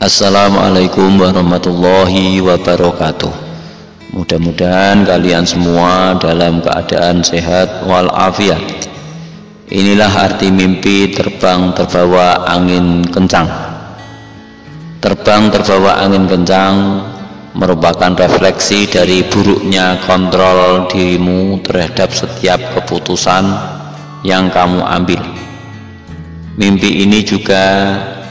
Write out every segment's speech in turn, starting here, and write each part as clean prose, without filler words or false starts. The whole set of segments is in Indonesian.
Assalamualaikum warahmatullahi wabarakatuh. Mudah-mudahan kalian semua dalam keadaan sehat walafiat. Inilah arti mimpi terbang terbawa angin kencang. Terbang terbawa angin kencang merupakan refleksi dari buruknya kontrol dirimu terhadap setiap keputusan yang kamu ambil. Mimpi ini juga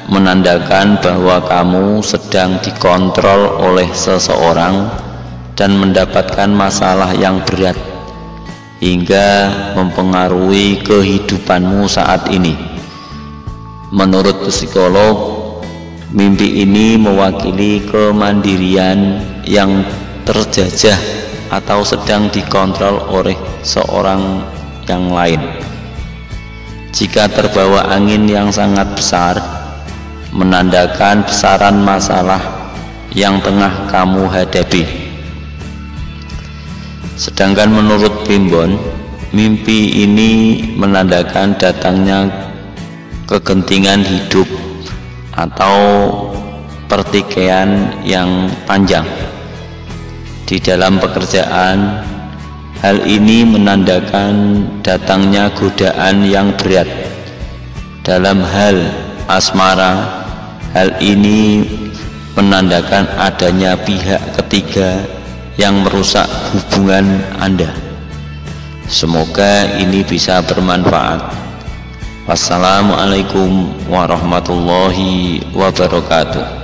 menandakan bahwa kamu sedang dikontrol oleh seseorang dan mendapatkan masalah yang berat hingga mempengaruhi kehidupanmu saat ini. Menurut psikolog, mimpi ini mewakili kemandirian yang terjajah atau sedang dikontrol oleh seorang yang lain. Jika terbawa angin yang sangat besar, menandakan besaran masalah yang tengah kamu hadapi. Sedangkan menurut Primbon, mimpi ini menandakan datangnya kegentingan hidup atau pertikaian yang panjang. Di dalam pekerjaan, hal ini menandakan datangnya godaan yang berat. Dalam hal asmara, hal ini menandakan adanya pihak ketiga yang merusak hubungan Anda. Semoga ini bisa bermanfaat. Wassalamualaikum warahmatullahi wabarakatuh.